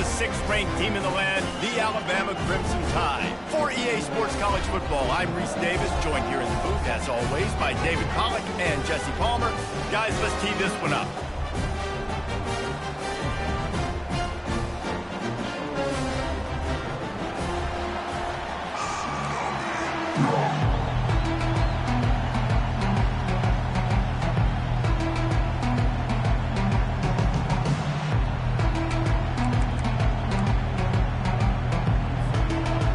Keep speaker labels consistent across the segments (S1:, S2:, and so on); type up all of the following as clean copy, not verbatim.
S1: 6th-ranked team in the land, the Alabama Crimson Tide. For EA Sports College Football, I'm Reese Davis, joined here in the booth, as always, by David Pollack and Jesse Palmer. Guys, let's tee this one up.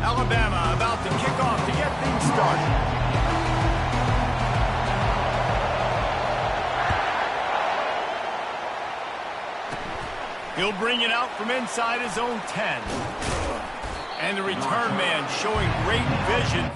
S1: Alabama about to kick off to get things started. He'll bring it out from inside his own 10. And the return man showing great vision.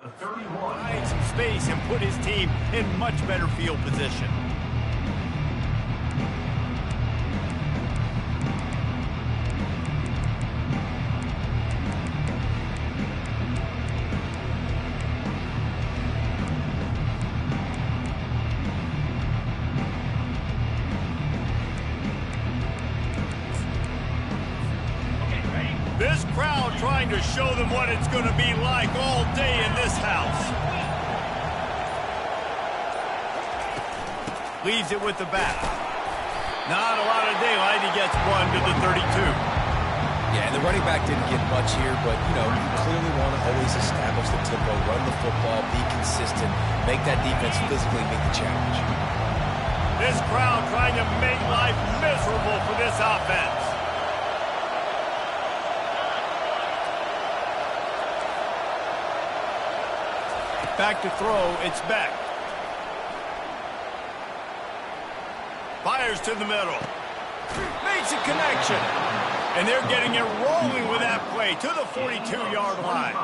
S2: The 31.
S1: Find some space and put his team in much better field position. This crowd trying to show them what it's going to be like all day in this house. Leaves it with the back. Not a lot of daylight. He gets one to the 32.
S3: Yeah, and the running back didn't get much here, but, you know, you clearly want to always establish the tempo, run the football, be consistent, make that defense physically meet the challenge.
S1: This crowd trying to make life miserable for this offense. Back to throw, it's Beck. Fires to the middle. Makes a connection. And they're getting it rolling with that play to the 42-yard line.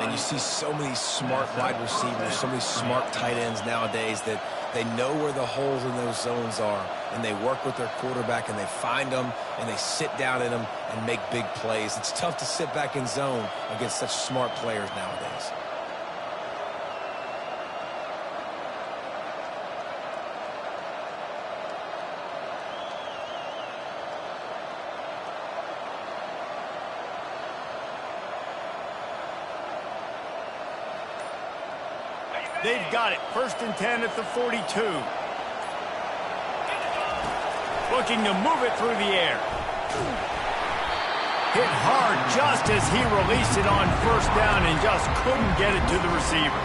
S3: And you see so many smart wide receivers, so many smart tight ends nowadays that they know where the holes in those zones are, and they work with their quarterback, and they find them, and they sit down in them and make big plays. It's tough to sit back in zone against such smart players nowadays.
S1: They've got it. 1st and 10 at the 42. Looking to move it through the air. Hit hard just as he released it on 1st down and just couldn't get it to the receiver.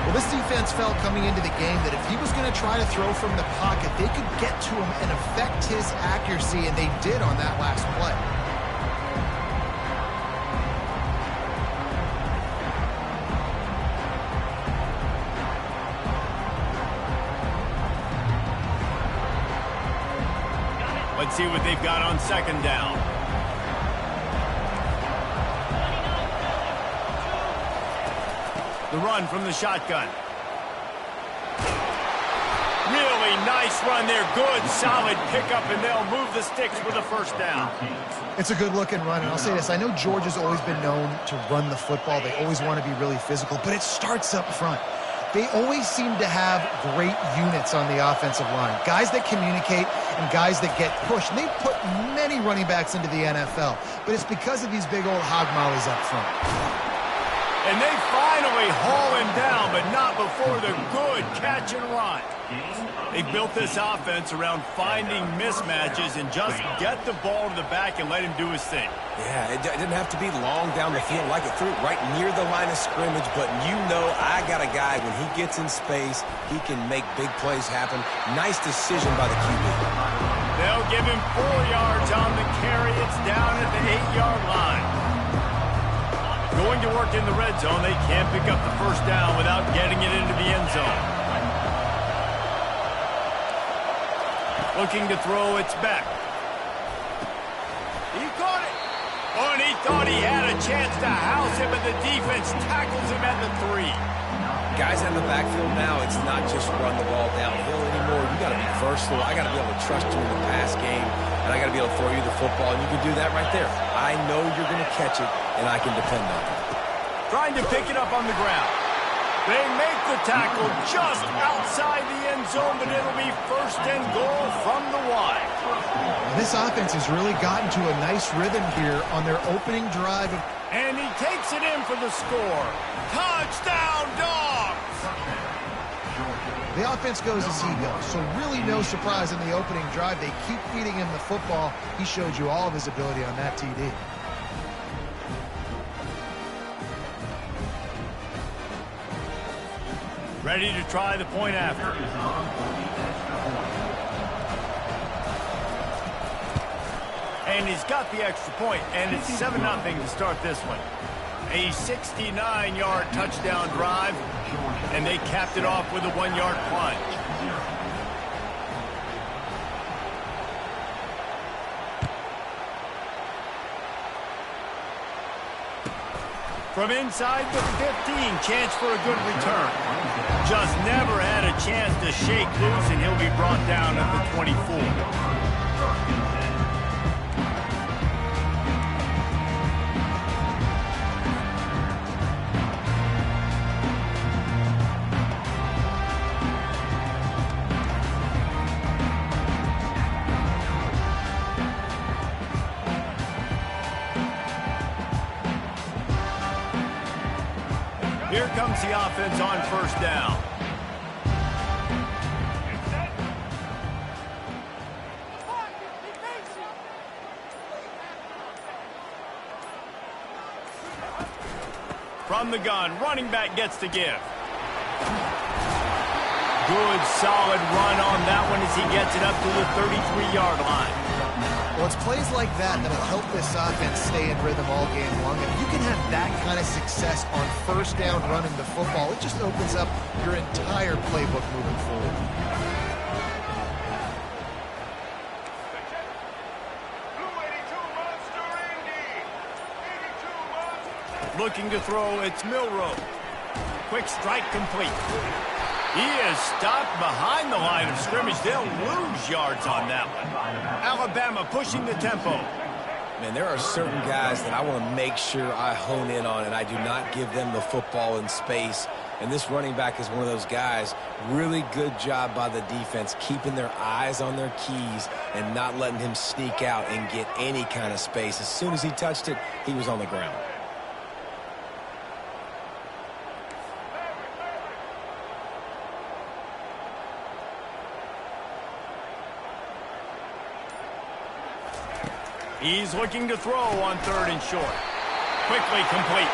S2: Well, this defense felt coming into the game that if he was going to try to throw from the pocket, they could get to him and affect his accuracy, and they did on that last play.
S1: Let's see what they've got on 2nd down. The run from the shotgun. Really nice run there. Good, solid pickup, and they'll move the sticks with a 1st down.
S2: It's a good-looking run, and I'll say this. I know Georgia's always been known to run the football. They always want to be really physical, but it starts up front. They always seem to have great units on the offensive line. Guys that communicate and guys that get pushed. And they've put many running backs into the NFL, but it's because of these big old hog mollies up front.
S1: And they finally haul him down, but not before the good catch and run. They built this offense around finding mismatches and just get the ball to the back and let him do his thing.
S3: Yeah, it didn't have to be long down the field like it threw it right near the line of scrimmage, but you know I got a guy, when he gets in space, he can make big plays happen. Nice decision by the QB.
S1: They'll give him 4 yards on the carry. It's down at the 8-yard line. Going to work in the red zone. They can't pick up the 1st down without getting it into the end zone. Looking to throw, it's back. He caught it. Oh, and he thought he had a chance to house him, but the defense tackles him at the 3.
S3: Guys in the backfield now, it's not just run the ball downhill anymore. You got to be versatile. I got to be able to trust you in the pass game, and I got to be able to throw you the football, and you can do that right there. I know you're going to catch it, and I can depend on it.
S1: Trying to pick it up on the ground. They make the tackle just outside the end zone, but it'll be 1st and goal from the 1.
S2: This offense has really gotten to a nice rhythm here on their opening drive.
S1: And he takes it in for the score. Touchdown, Dogs!
S2: The offense goes as he goes, so really no surprise in the opening drive. They keep feeding him the football. He showed you all of his ability on that TD.
S1: Ready to try the point after. And he's got the extra point, and it's 7-0 to start this one. A 69-yard touchdown drive, and they capped it off with a 1-yard plunge. From inside the 15, chance for a good return. Just never had a chance to shake loose, and he'll be brought down at the 24. Here comes the offense on 1st down. From the gun, running back gets to give. Good, solid run on that one as he gets it up to the 33-yard line.
S2: Well, it's plays like that that'll help this offense stay in rhythm all game long. If you can have that kind of success on 1st down running the football, it just opens up your entire playbook moving forward.
S1: Looking to throw, it's Milroe. Quick strike complete. He is stopped behind the line of scrimmage. They'll lose yards on that one. Alabama pushing the tempo.
S3: Man, there are certain guys that I want to make sure I hone in on, and I do not give them the football in space. And this running back is one of those guys. Really good job by the defense, keeping their eyes on their keys and not letting him sneak out and get any kind of space. As soon as he touched it, he was on the ground.
S1: He's looking to throw on 3rd and short. Quickly complete.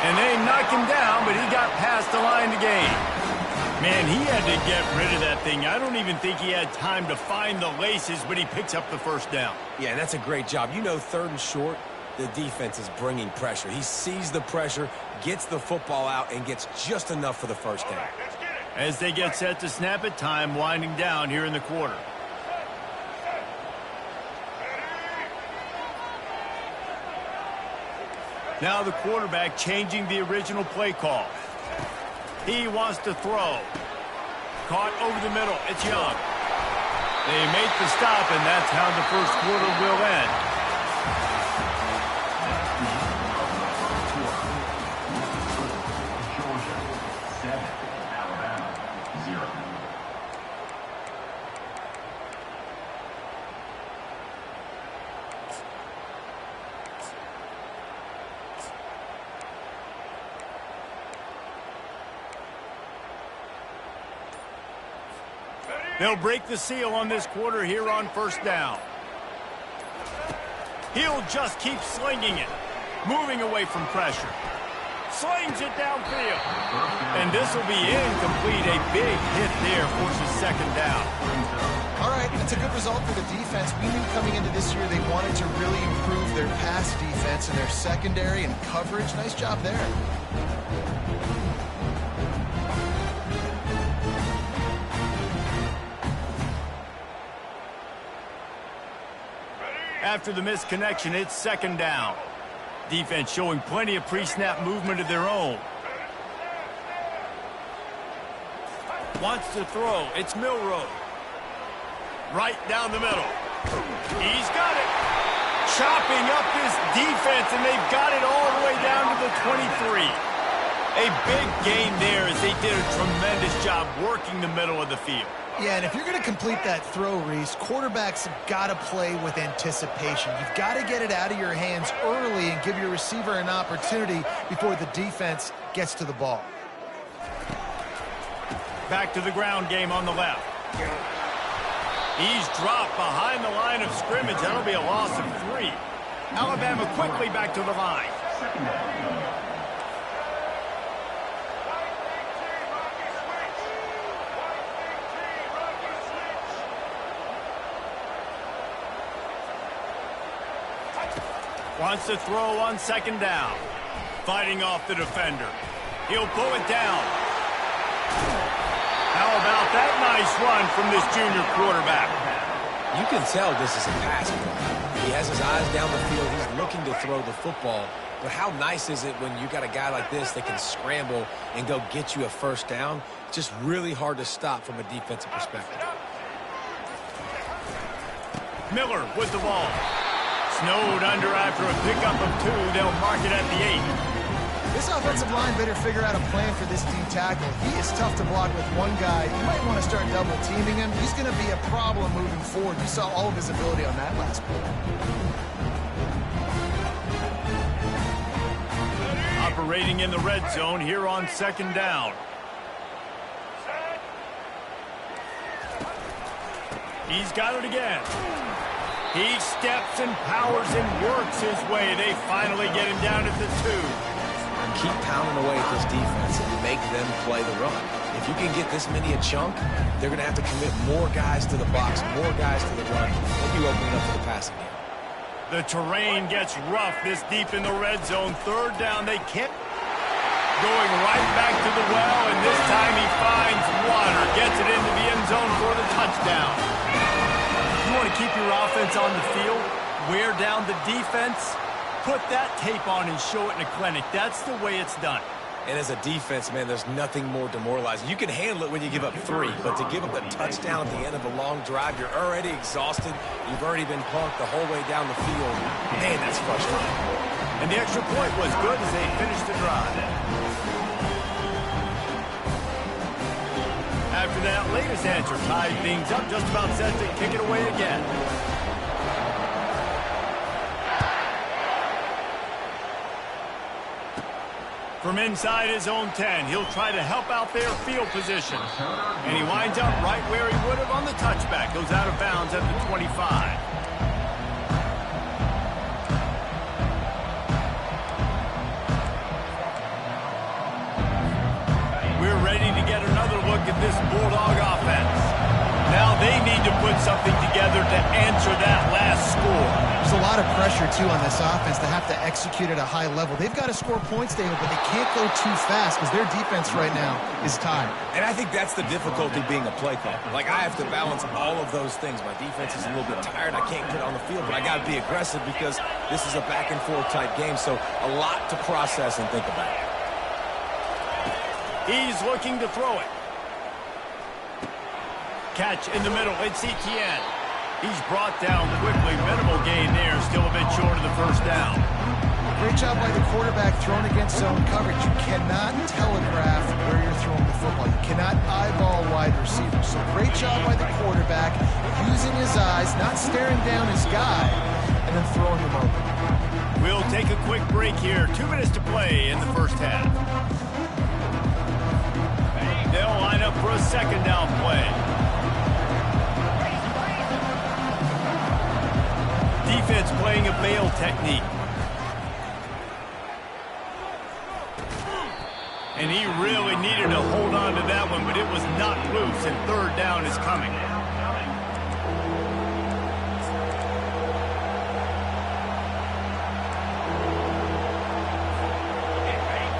S1: And they knocked him down, but he got past the line to gain. Man, he had to get rid of that thing. I don't even think he had time to find the laces, but he picks up the 1st down.
S3: Yeah, and that's a great job. You know, 3rd and short, the defense is bringing pressure. He sees the pressure, gets the football out, and gets just enough for the 1st down.
S1: As they get set to snap it, time winding down here in the quarter. Now the quarterback changing the original play call. He wants to throw. Caught over the middle. It's Young. They make the stop, and that's how the 1st quarter will end.
S4: Georgia 7, Alabama 0.
S1: They'll break the seal on this quarter here on 1st down. He'll just keep slinging it, moving away from pressure. Slings it downfield. And this will be incomplete. A big hit there forces 2nd down.
S2: All right, that's a good result for the defense. We knew coming into this year they wanted to really improve their pass defense and their secondary and coverage. Nice job there.
S1: After the missed connection, it's 2nd down. Defense showing plenty of pre-snap movement of their own. Wants to throw. It's Milroe. Right down the middle. He's got it. Chopping up this defense, and they've got it all the way down to the 23. A big gain there as they did a tremendous job working the middle of the field.
S2: Yeah, and if you're going to complete that throw, Reese, quarterbacks have got to play with anticipation. You've got to get it out of your hands early and give your receiver an opportunity before the defense gets to the ball.
S1: Back to the ground game on the left. He's dropped behind the line of scrimmage. That'll be a loss of 3. Alabama quickly back to the line. Wants to throw on 2nd down. Fighting off the defender. He'll pull it down. How about that nice run from this junior quarterback?
S3: You can tell this is a pass play. He has his eyes down the field. He's looking to throw the football. But how nice is it when you got a guy like this that can scramble and go get you a 1st down? Just really hard to stop from a defensive perspective.
S1: Miller with the ball. Snowed under after a pickup of 2. They'll mark it at the 8.
S2: This offensive line better figure out a plan for this D tackle. He is tough to block with one guy. You might want to start double teaming him. He's going to be a problem moving forward. You saw all of his ability on that last play.
S1: Operating in the red zone here on 2nd down. He's got it again. He steps and powers and works his way. They finally get him down at the 2.
S3: Keep pounding away at this defense and make them play the run. If you can get this many a chunk, they're going to have to commit more guys to the box, more guys to the run. They'll be opening up for the passing game.
S1: The terrain gets rough this deep in the red zone. 3rd down, they can't. Going right back to the well, and this time he finds water. Gets it into the end zone for the touchdown. You want to keep your offense on the field, wear down the defense, put that tape on and show it in a clinic. That's the way it's done.
S3: And as a defense, man, there's nothing more demoralizing. You can handle it when you give up 3, but to give up the touchdown at the end of a long drive, you're already exhausted. You've already been punked the whole way down the field. Man, that's frustrating.
S1: And the extra point was good as they finished the drive. After that latest answer tied things up, just about set to kick it away again. From inside his own 10, he'll try to help out their field position. And he winds up right where he would have on the touchback. Goes out of bounds at the 25. look at this Bulldog offense. Now they need to put something together to answer that last score.
S2: There's a lot of pressure, too, on this offense to have to execute at a high level. They've got to score points, David, but they can't go too fast because their defense right now is tired.
S3: And I think that's the difficulty being a play caller. Like, I have to balance all of those things. My defense is a little bit tired. I can't get on the field, but I got to be aggressive because this is a back-and-forth type game, so a lot to process and think about.
S1: He's looking to throw it. Catch in the middle. It's Etienne. He's brought down quickly. Minimal gain there. Still a bit short of the first down.
S2: Great job by the quarterback thrown against zone coverage. You cannot telegraph where you're throwing the football. You cannot eyeball wide receivers. So great job by the quarterback using his eyes, not staring down his guy, and then throwing him over.
S1: We'll take a quick break here. 2 minutes to play in the first half. They'll line up for a second down play. Defense playing a bail technique. And he really needed to hold on to that one, but it was not loose, and third down is coming.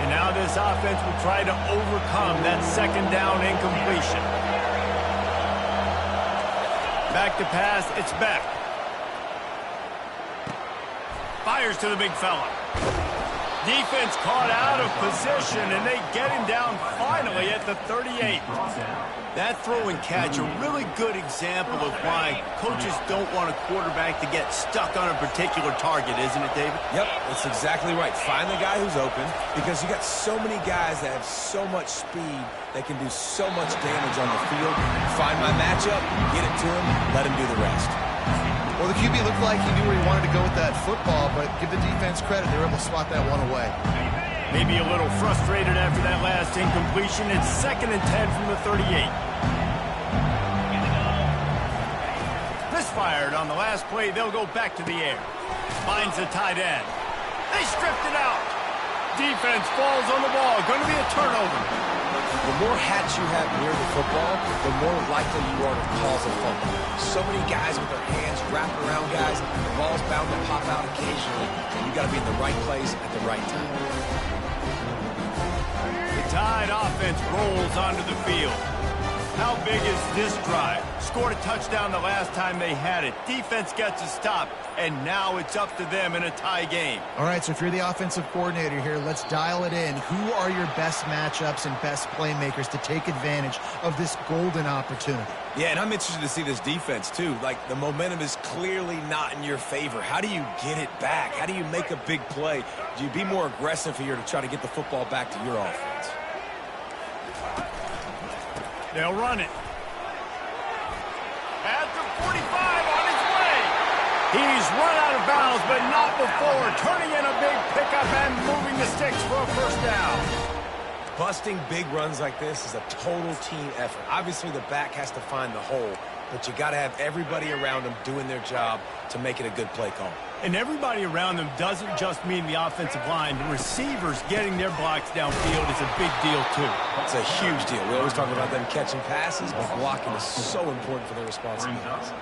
S1: And now this offense will try to overcome that second down incompletion. Back to pass, it's back. Fires to the big fella. Defense caught out of position, and they get him down finally at the 38. That throw and catch, a really good example of why coaches don't want a quarterback to get stuck on a particular target, isn't it, David?
S3: Yep, that's exactly right. Find the guy who's open because you got so many guys that have so much speed that can do so much damage on the field. Find my matchup, get it to him, let him do the rest.
S2: Well, the QB looked like he knew where he wanted to go with that football, but give the defense credit. They were able to swat that one away.
S1: Maybe a little frustrated after that last incompletion. It's 2nd and 10 from the 38. Misfired on the last play. They'll go back to the air. Finds the tight end. They stripped it out. Defense falls on the ball. Going to be a turnover.
S3: The more hats you have near the football, the more likely you are to cause a fumble. So many guys with their hands wrapped around guys, the ball's bound to pop out occasionally, and you got to be in the right place at the right time.
S1: The Tide offense rolls onto the field. How big is this drive? Scored a touchdown the last time they had it. Defense gets a stop, and now it's up to them in a tie game.
S2: All right, so if you're the offensive coordinator here, let's dial it in. Who are your best matchups and best playmakers to take advantage of this golden opportunity?
S3: Yeah, and I'm interested to see this defense, too. Like, the momentum is clearly not in your favor. How do you get it back? How do you make a big play? Do you be more aggressive here to try to get the football back to your offense?
S1: They'll run it. At the 45 on his way. He's run out of bounds, but not before. Turning in a big pickup and moving the sticks for a first down.
S3: Busting big runs like this is a total team effort. Obviously, the back has to find the hole, but you got to have everybody around them doing their job to make it a good play call.
S1: And everybody around them doesn't just mean the offensive line. The receivers getting their blocks downfield is a big deal, too.
S3: It's a huge deal. We always talk about them catching passes, but blocking is so important for their responsibilities.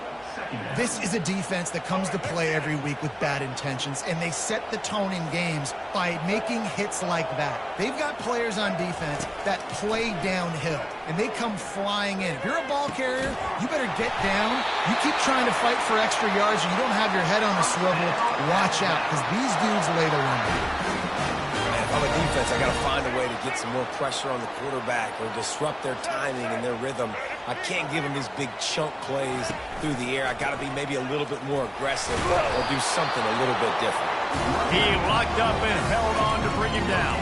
S2: This is a defense that comes to play every week with bad intentions, and they set the tone in games by making hits like that. They've got players on defense that play downhill, and they come flying in. If you're a ball carrier, you better get down. You keep trying to fight for extra yards, and you don't have your head on a swivel. Watch out, because these dudes lay the lumber.
S3: If I'm a defense, I got to find a way to get some more pressure on the quarterback or disrupt their timing and their rhythm. I can't give them these big chunk plays through the air. I got to be maybe a little bit more aggressive or do something a little bit different.
S1: He locked up and held on to bring him down.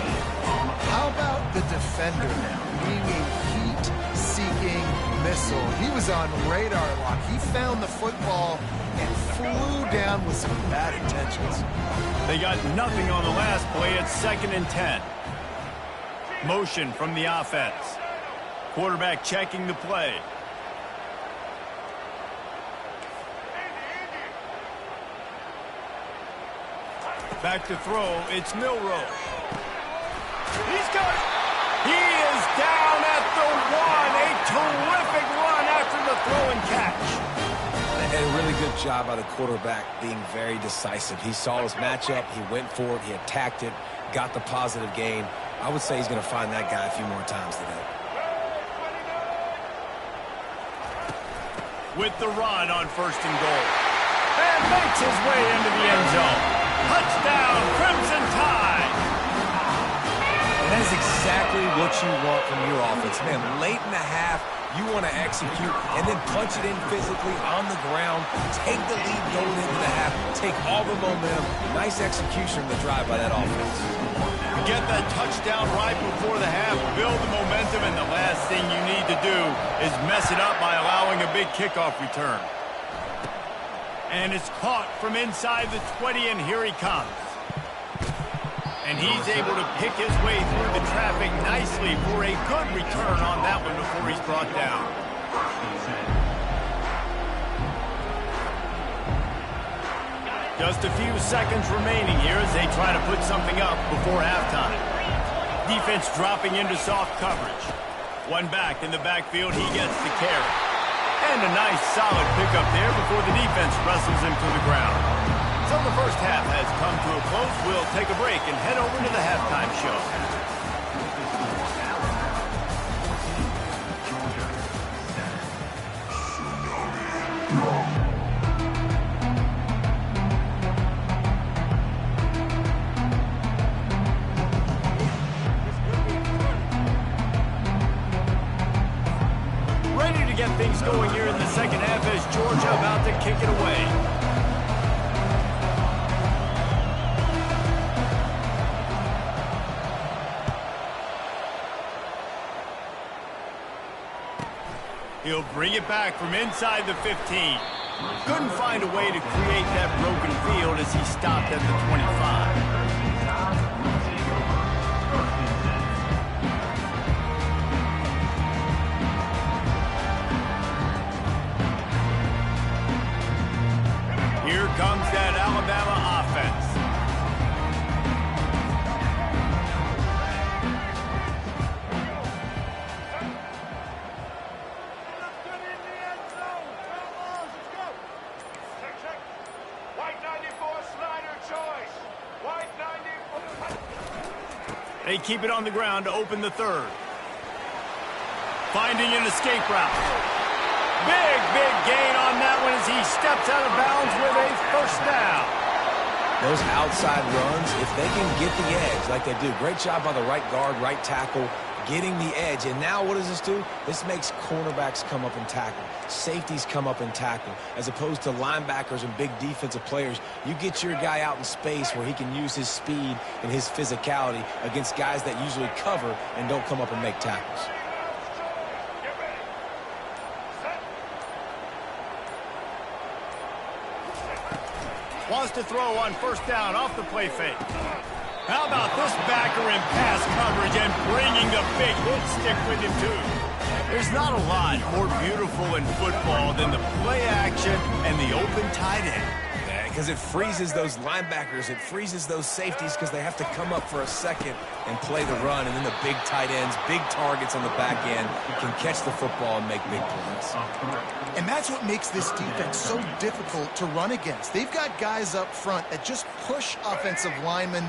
S2: How about the defender now? Being a heat-seeking missile. He was on radar lock. He found the football and flew down with some bad intentions.
S1: They got nothing on the last play. It's 2nd and 10. Motion from the offense. Quarterback checking the play. Back to throw. It's Milroe. He's got it. He is down at the 1. A
S3: Great job by the quarterback being very decisive. He saw his matchup, he went for it, he attacked it, got the positive gain. I would say he's going to find that guy a few more times today.
S1: With the run on 1st and goal. And makes his way into the end zone. Touchdown, Crimson Tide!
S3: And that is exactly what you want from your offense. Man, late in the half, you want to execute and then punch it in physically on the ground, take the lead going into the half, take all the momentum. Nice execution of the drive by that offense.
S1: Get that touchdown right before the half, build the momentum, and the last thing you need to do is mess it up by allowing a big kickoff return. And it's caught from inside the 20, and here he comes. And he's able to pick his way through the traffic nicely for a good return on that one before he's brought down. Just a few seconds remaining here as they try to put something up before halftime. Defense dropping into soft coverage. One back in the backfield, he gets the carry. And a nice solid pickup there before the defense wrestles him to the ground. So the first half has come to a close. We'll take a break and head over to the halftime show. Ready to get things going here in the second half as Georgia about to kick it away. He'll bring it back from inside the 15. Couldn't find a way to create that broken field as he stopped at the 25. Here comes that Alabama offense. They keep it on the ground to open the third. Finding an escape route. Big gain on that one as he steps out of bounds with a first down.
S3: Those outside runs, if they can get the edge like they do, great job by the right guard, right tackle, getting the edge. And now what does this do? This makes cornerbacks come up and tackle. Safeties come up and tackle. As opposed to linebackers and big defensive players, you get your guy out in space where he can use his speed and his physicality against guys that usually cover and don't come up and make tackles.
S1: Wants to throw on first down off the play fake. How about this backer in pass coverage and bringing the big hit stick with him, too? There's not a lot more beautiful in football than the play action and the open tight end.
S3: Yeah, because it freezes those linebackers. It freezes those safeties because they have to come up for a second and play the run. And then the big tight ends, big targets on the back end can catch the football and make big plays.
S2: And that's what makes this defense so difficult to run against. They've got guys up front that just push offensive linemen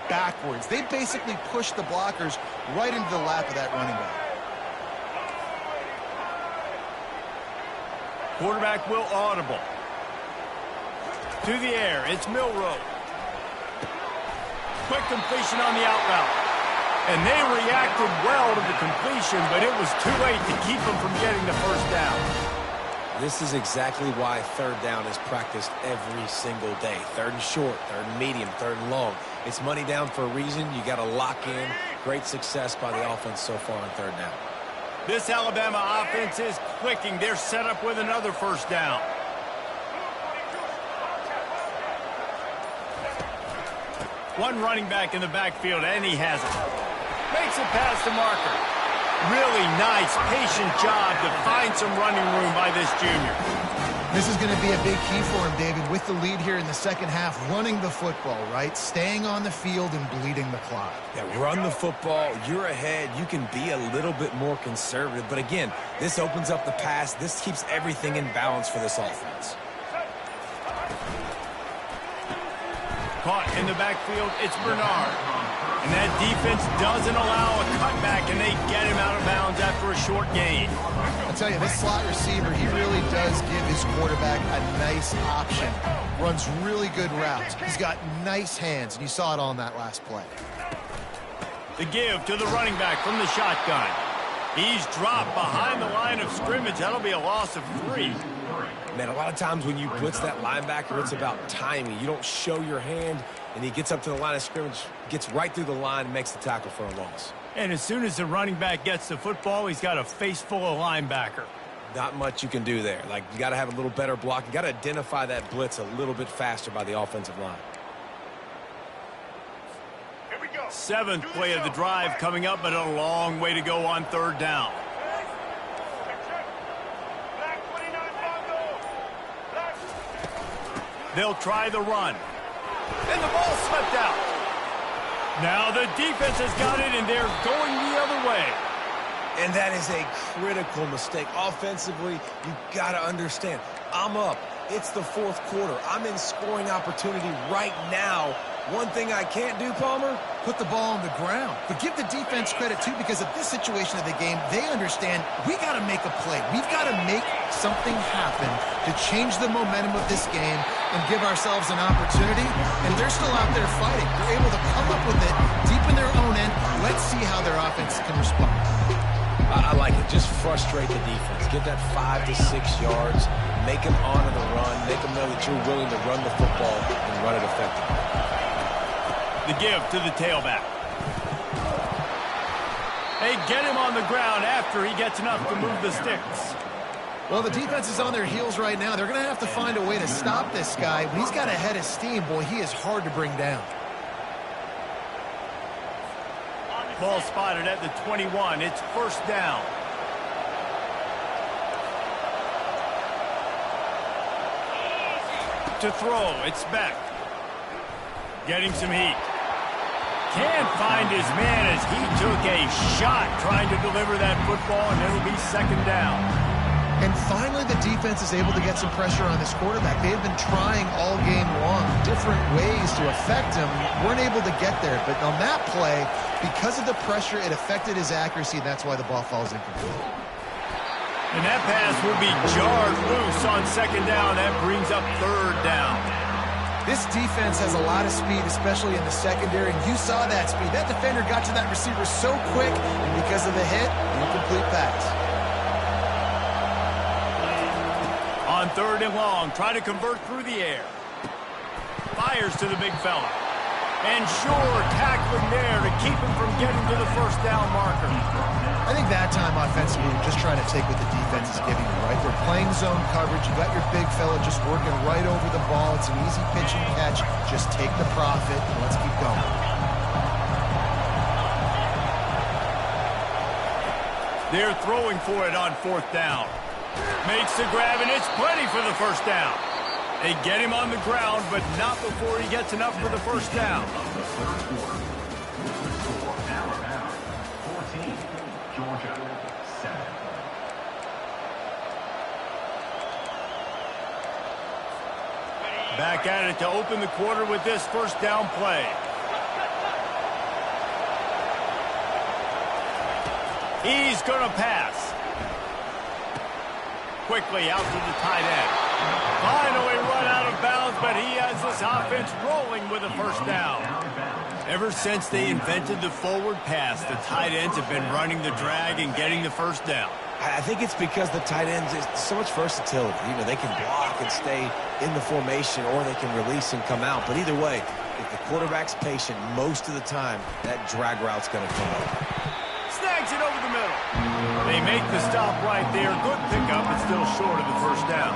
S2: backwards. They basically push the blockers right into the lap of that running back.
S1: Quarterback will audible. To the air, it's Milroe. Quick completion on the out route. And they reacted well to the completion, but it was too late to keep them from getting the first down.
S3: This is exactly why third down is practiced every single day. Third and short, third and medium, third and long. It's money down for a reason. You got to lock in. Great success by the offense so far on third down.
S1: This Alabama offense is clicking. They're set up with another first down. One running back in the backfield, and he has it. Makes it past the marker. Really nice, patient job to find some running room by this junior.
S2: This is going to be a big key for him, David, with the lead here in the second half, running the football, right? Staying on the field and bleeding the clock.
S3: Yeah, run the football. You're ahead. You can be a little bit more conservative. But again, this opens up the pass. This keeps everything in balance for this offense.
S1: Caught in the backfield, it's Bernard. And that defense doesn't allow a cutback, and they get him out of bounds after a short gain.
S2: I'll tell you, this slot receiver, he really does give his quarterback a nice option. Runs really good routes. He's got nice hands, and you saw it on that last play.
S1: The give to the running back from the shotgun. He's dropped behind the line of scrimmage. That'll be a loss of 3.
S3: Man, a lot of times when you blitz that linebacker, it's about timing. You don't show your hand, and he gets up to the line of scrimmage, gets right through the line, and makes the tackle for a loss.
S1: And as soon as the running back gets the football, he's got a face full of linebacker.
S3: Not much you can do there. Like, you got to have a little better block. You got to identify that blitz a little bit faster by the offensive line.
S1: 7th play of the drive coming up, but a long way to go on 3rd down. They'll try the run. And the ball slipped out. Now the defense has got it, and they're going the other way.
S3: And that is a critical mistake. Offensively, you got to understand, I'm up. It's the 4th quarter. I'm in scoring opportunity right now. One thing I can't do, Palmer,
S2: Put the ball on the ground. But give the defense credit, too, because at this situation of the game, they understand we got to make a play. We've got to make something happen to change the momentum of this game and give ourselves an opportunity. And they're still out there fighting. They're able to come up with it deep in their own end. Let's see how their offense can respond.
S3: I like it. Just frustrate the defense. Get that 5 to 6 yards. Make them honor the run. Make them know that you're willing to run the football and run it effectively.
S1: The give to the tailback. They get him on the ground after he gets enough to move the sticks.
S2: Well, the defense is on their heels right now. They're going to have to find a way to stop this guy. When he's got a head of steam, boy, he is hard to bring down.
S1: Ball spotted at the 21. It's 1st down. To throw, it's Beck. Getting some heat. Can't find his man as he took a shot trying to deliver that football, and it'll be 2nd down.
S2: And finally, the defense is able to get some pressure on this quarterback. They've been trying all game long, different ways to affect him. Weren't able to get there. But on that play, because of the pressure, it affected his accuracy. That's why the ball falls incomplete.
S1: And that pass will be jarred loose on 2nd down. That brings up 3rd down.
S2: This defense has a lot of speed, especially in the secondary, and you saw that speed. That defender got to that receiver so quick, and because of the hit, incomplete pass.
S1: On 3rd and long, try to convert through the air. Fires to the big fella. And sure, tackling there to keep him from getting to the 1st down marker.
S2: I think that time offensively, we're just trying to take what the defense is giving you, right? They're playing zone coverage. You got your big fella just working right over the ball. It's an easy pitch and catch. Just take the profit and let's keep going.
S1: They're throwing for it on 4th down. Makes the grab, and it's plenty for the 1st down. They get him on the ground, but not before he gets enough for the 1st down.
S4: Alabama 14, Georgia 7.
S1: Back at it to open the quarter with this 1st down play. He's going to pass. Quickly out to the tight end. Finally run out of bounds, but he has this offense rolling with a 1st down. Ever since they invented the forward pass, the tight ends have been running the drag and getting the 1st down.
S3: I think it's because the tight ends is so much versatility. You know, they can block and stay in the formation, or they can release and come out. But either way, if the quarterback's patient most of the time, that drag route's going to come up.
S1: Snags it over the middle. They make the stop right there. Good pickup, but still short of the 1st down.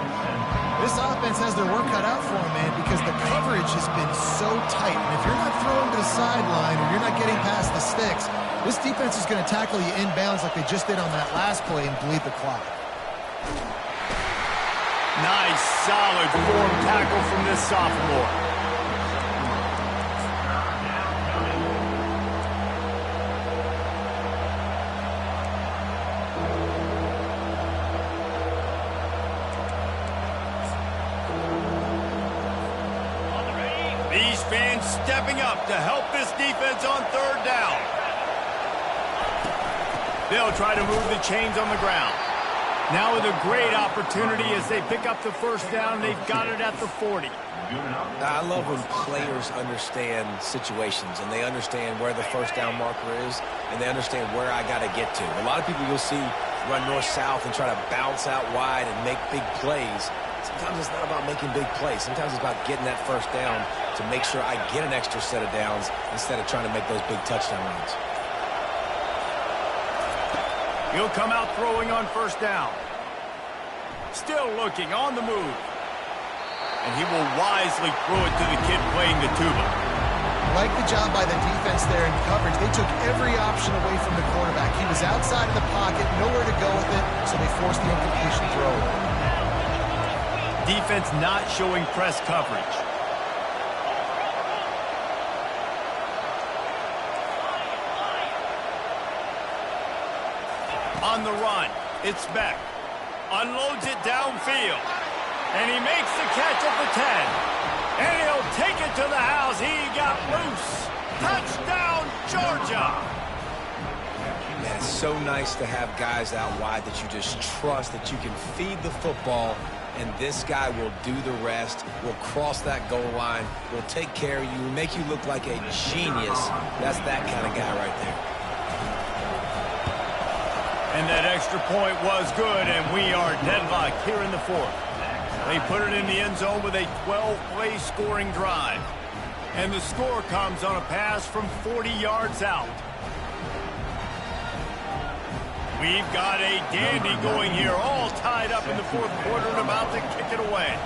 S2: This offense has their work cut out for them, man, because the coverage has been so tight. And if you're not throwing to the sideline or you're not getting past the sticks, this defense is going to tackle you inbounds like they just did on that last play and bleed the clock.
S1: Nice, solid form tackle from this sophomore. These fans stepping up to help this defense on third down. They'll try to move the chains on the ground. Now with a great opportunity as they pick up the first down. They've got it at the 40.
S3: I love when players understand situations and they understand where the first down marker is and they understand where I got to get to. A lot of people you'll see run north-south and try to bounce out wide and make big plays. Sometimes it's not about making big plays. Sometimes it's about getting that first down to make sure I get an extra set of downs instead of trying to make those big touchdown runs.
S1: He'll come out throwing on first down. Still looking on the move. And he will wisely throw it to the kid playing the tuba.
S2: I like the job by the defense there in coverage. They took every option away from the quarterback. He was outside of the pocket, nowhere to go with it, so they forced the incompletion throw.
S1: Defense not showing press coverage. On the run, it's Beck. Unloads it downfield. And he makes the catch at the 10. And he'll take it to the house. He got loose. Touchdown, Georgia.
S3: Man, it's so nice to have guys out wide that you just trust that you can feed the football, and this guy will do the rest, will cross that goal line, will take care of you, make you look like a genius. That's that kind of guy right there.
S1: And that extra point was good, and we are deadlocked here in the fourth. They put it in the end zone with a 12-play scoring drive. And the score comes on a pass from 40 yards out. We've got a dandy going here, all tied up in the fourth quarter and about to kick it away.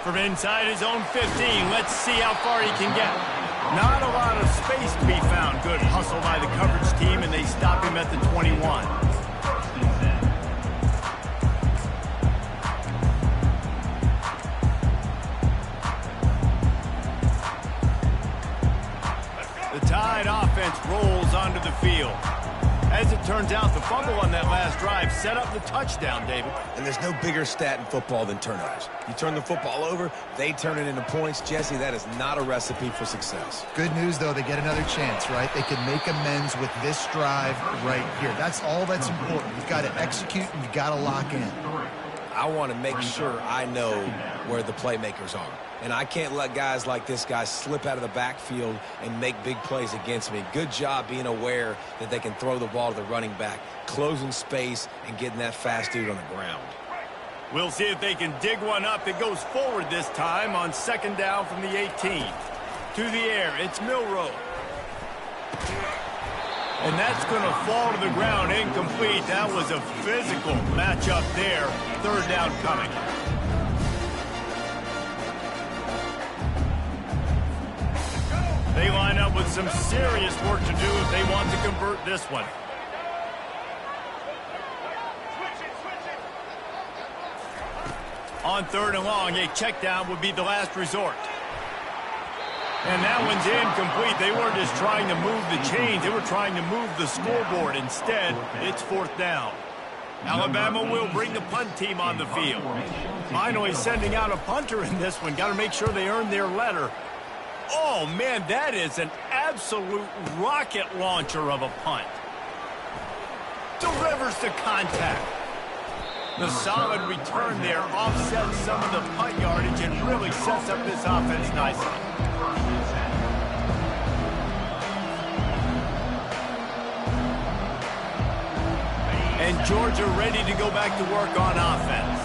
S1: From inside his own 15, let's see how far he can get. Not a lot of space to be found. Good hustle by the coverage team, and they stop him at the 21. The Tide offense rolls onto the field. As it turns out, the fumble on that last drive set up the touchdown, David.
S3: And there's no bigger stat in football than turnovers. You turn the football over, they turn it into points. Jesse, that is not a recipe for success.
S2: Good news, though, they get another chance, right? They can make amends with this drive right here. That's all that's important. You've got to execute, and you've got to lock in.
S3: I want to make sure I know where the playmakers are. And I can't let guys like this guy slip out of the backfield and make big plays against me. Good job being aware that they can throw the ball to the running back, closing space, and getting that fast dude on the ground.
S1: We'll see if they can dig one up. It goes forward this time on second down from the 18. To the air, it's Milroe. And that's going to fall to the ground incomplete. That was a physical matchup there. Third down coming. They line up with some serious work to do if they want to convert this one. On third and long, a check down would be the last resort. And that one's incomplete. They weren't just trying to move the chains. They were trying to move the scoreboard. Instead, it's fourth down. Alabama will bring the punt team on the field. Finally sending out a punter in this one. Got to make sure they earn their letter. Oh, man, that is an absolute rocket launcher of a punt. Delivers the contact. The solid return there offsets some of the punt yardage and really sets up this offense nicely. And Georgia ready to go back to work on offense.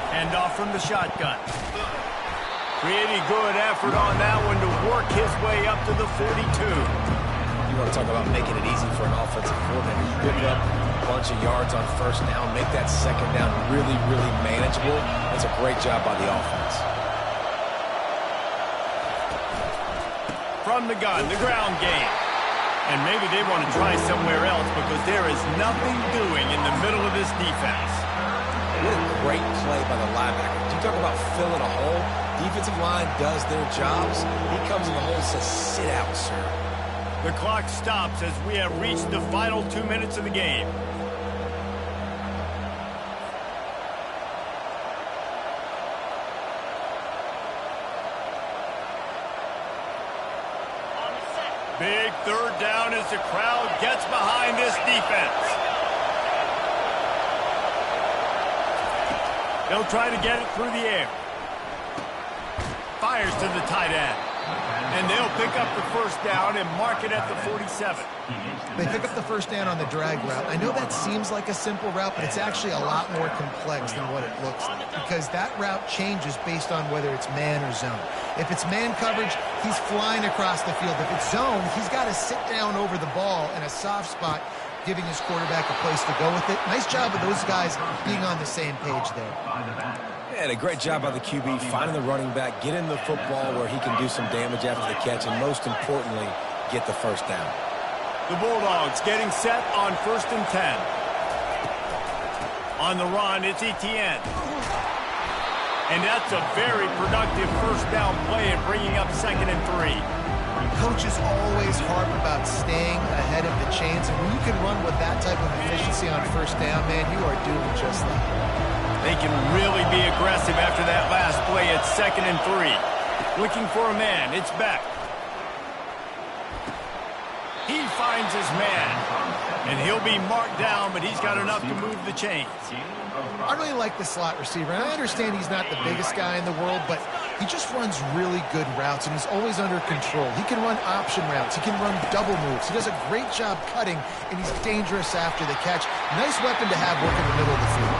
S1: Hand off from the shotgun. Pretty good effort on that one to work his way up to the 42.
S3: You want to talk about making it easy for an offensive coordinator. You pick up a bunch of yards on first down, make that second down really, really manageable. That's a great job by the offense.
S1: From the gun, the ground game. And maybe they want to try somewhere else because there is nothing doing in the middle of this defense.
S3: What a great play by the linebacker. You talk about filling a hole. Defensive line does their jobs. He comes in the hole and says, sit out, sir.
S1: The clock stops as we have reached the final 2 minutes of the game. Big third down as the crowd gets behind this defense. They'll try to get it through the air. Fires to the tight end. And they'll pick up the first down and mark it at the 47.
S2: They pick up the first down on the drag route. I know that seems like a simple route, but it's actually a lot more complex than what it looks like, because that route changes based on whether it's man or zone. If it's man coverage, he's flying across the field. If it's zone, he's got to sit down over the ball in a soft spot, giving his quarterback a place to go with it. Nice job of those guys being on the same page there.
S3: And a great job by the QB finding the running back, getting the football where he can do some damage after the catch, and most importantly, get the first down.
S1: The Bulldogs getting set on 1st and 10. On the run, it's Etienne. And that's a very productive first down play and bringing up 2nd and 3.
S2: Coaches always harp about staying ahead of the chains, and when you can run with that type of efficiency on first down, man, you are doing just that.
S1: They can really be aggressive after that last play at 2nd and 3. Looking for a man. It's Beck. He finds his man. And he'll be marked down, but he's got enough to move the chains.
S2: I really like the slot receiver, and I understand he's not the biggest guy in the world, but he just runs really good routes, and he's always under control. He can run option routes. He can run double moves. He does a great job cutting, and he's dangerous after the catch. Nice weapon to have working in the middle of the field.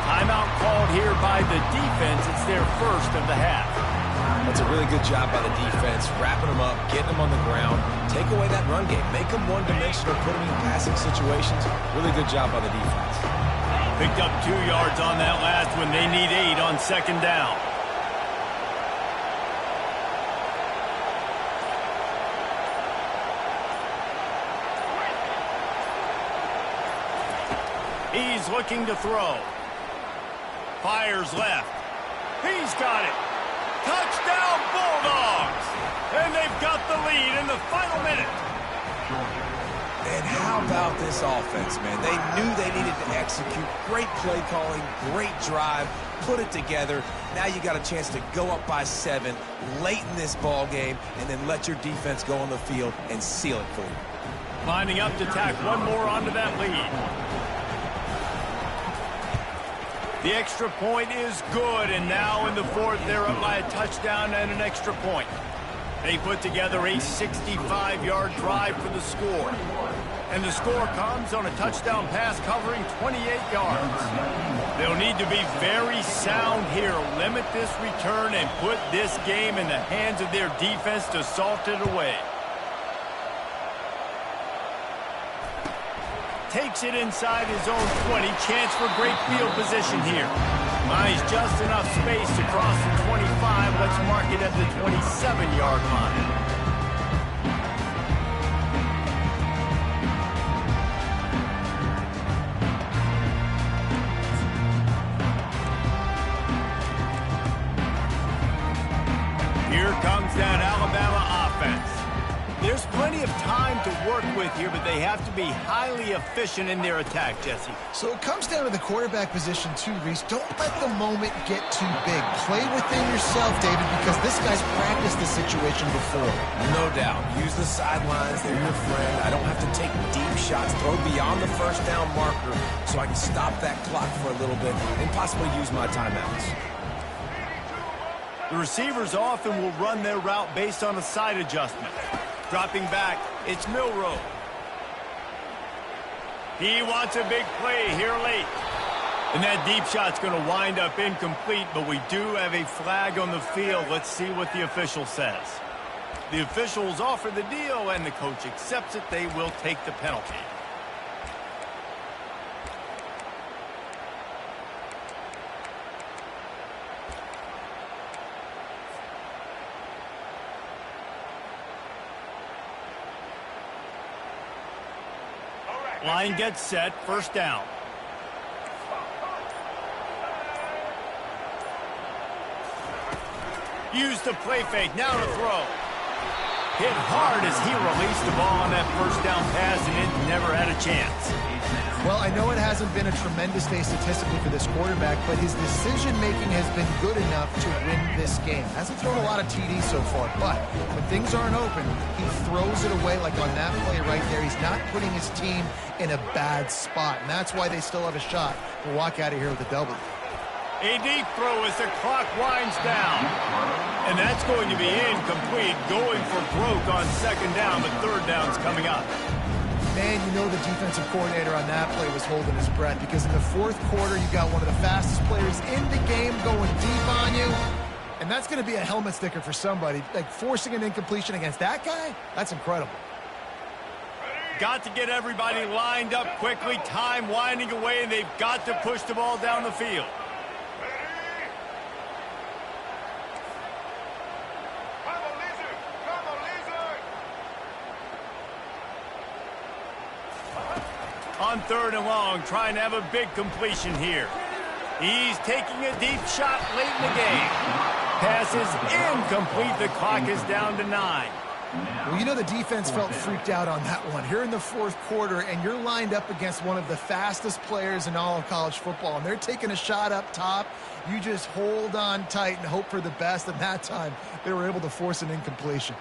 S1: Timeout called here by the defense. It's their first of the half.
S3: That's a really good job by the defense, wrapping them up, getting them on the ground, take away that run game, make them one-dimensional, put them in passing situations. Really good job by the defense.
S1: Picked up 2 yards on that last one. They need 8 on 2nd down. He's looking to throw. Fires left. He's got it. Touchdown Bulldogs! And they've got the lead in the final minute.
S3: And how about this offense, man? They knew they needed to execute. Great play calling, great drive, put it together. Now you got a chance to go up by 7 late in this ball game and then let your defense go on the field and seal it for you.
S1: Lining up to tack one more onto that lead. The extra point is good, and now in the 4th, they're up by a touchdown and an extra point. They put together a 65-yard drive for the score. And the score comes on a touchdown pass covering 28 yards. They'll need to be very sound here, limit this return, and put this game in the hands of their defense to salt it away. Takes it inside his own 20. Chance for great field position here. Buys just enough space to cross the 25. Let's mark it at the 27-yard line. Here comes that Alabama offense. There's plenty of time to work with here, but they have to be highly efficient in their attack, Jesse.
S2: So it comes down to the quarterback position too, Reese. Don't let the moment get too big. Play within yourself, David, because this guy's practiced the situation before.
S3: No doubt. Use the sidelines. They're your friend. I don't have to take deep shots. Throw beyond the first down marker so I can stop that clock for a little bit and possibly use my timeouts.
S1: The receivers often will run their route based on a side adjustment. Dropping back, it's Milroe. He wants a big play here late. And that deep shot's going to wind up incomplete, but we do have a flag on the field. Let's see what the official says. The officials offer the deal, and the coach accepts it. They will take the penalty. Line gets set, first down. Use the play fake, now to throw. Hit hard as he released the ball on that first down pass, and it never had a chance.
S2: Well, I know it hasn't been a tremendous day statistically for this quarterback, but his decision-making has been good enough to win this game. Hasn't thrown a lot of TDs so far, but when things aren't open, he throws it away like on that play right there. He's not putting his team in a bad spot, and that's why they still have a shot to walk out of here with a W.
S1: A deep throw as the clock winds down. And that's going to be incomplete, going for broke on second down, but third down's coming up.
S2: Man, you know the defensive coordinator on that play was holding his breath because in the fourth quarter, you got one of the fastest players in the game going deep on you. And that's going to be a helmet sticker for somebody. Like forcing an incompletion against that guy, that's incredible.
S1: Got to get everybody lined up quickly, time winding away, and they've got to push the ball down the field. On third and long, trying to have a big completion here. He's taking a deep shot late in the game. Pass is incomplete. The clock is down to 9.
S2: Well, you know the defense felt freaked out on that one. Here in the fourth quarter, and you're lined up against one of the fastest players in all of college football, and they're taking a shot up top. You just hold on tight and hope for the best, and that time they were able to force an incompletion.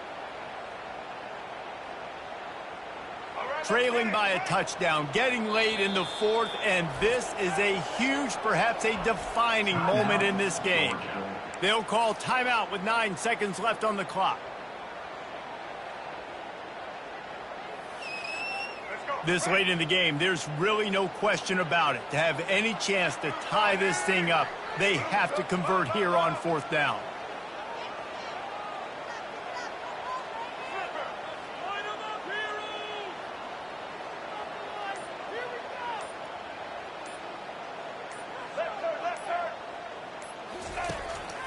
S1: Trailing by a touchdown, getting late in the fourth, and this is a huge, perhaps a defining moment in this game. They'll call timeout with 9 seconds left on the clock. This late in the game, there's really no question about it. To have any chance to tie this thing up, they have to convert here on fourth down.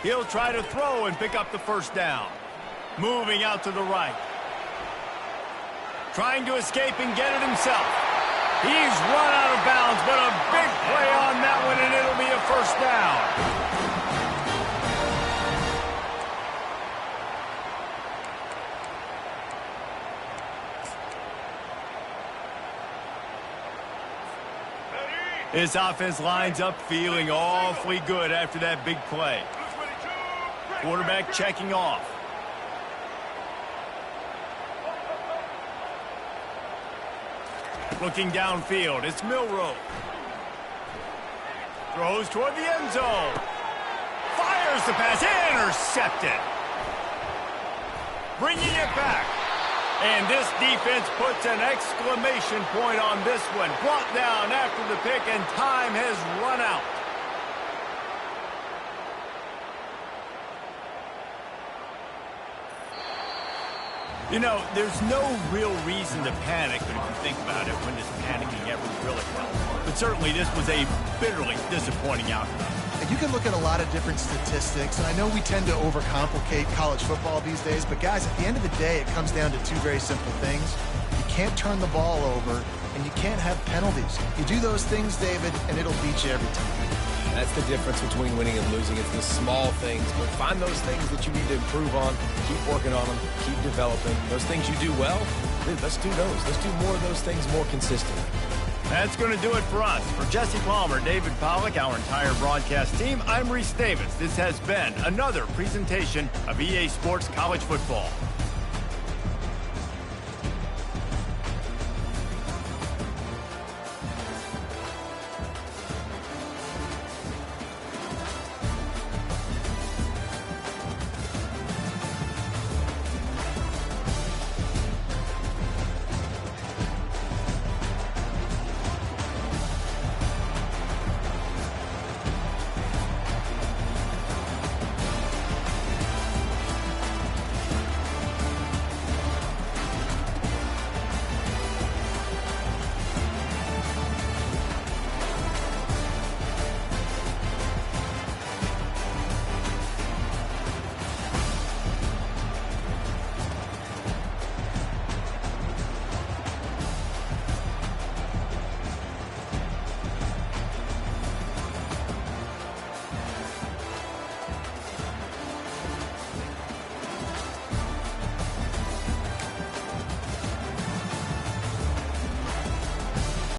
S1: He'll try to throw and pick up the first down. Moving out to the right. Trying to escape and get it himself. He's run out of bounds, but a big play on that one, and it'll be a first down. His offense lines up feeling awfully good after that big play. Quarterback checking off. Looking downfield, it's Milroe. Throws toward the end zone. Fires the pass, intercepted. Bringing it back. And this defense puts an exclamation point on this one. Brought down after the pick, and time has run out. You know, there's no real reason to panic, but if you think about it, when does panicking ever really help? But certainly this was a bitterly disappointing outcome.
S2: You can look at a lot of different statistics, and I know we tend to overcomplicate college football these days, but guys, at the end of the day, it comes down to two very simple things. You can't turn the ball over, and you can't have penalties. You do those things, David, and it'll beat you every time.
S3: That's the difference between winning and losing. It's the small things, but find those things that you need to improve on, keep working on them, keep developing. Those things you do well, dude, let's do those. Let's do more of those things more consistently.
S1: That's going to do it for us. For Jesse Palmer, David Pollack, our entire broadcast team, I'm Reese Davis. This has been another presentation of EA Sports College Football.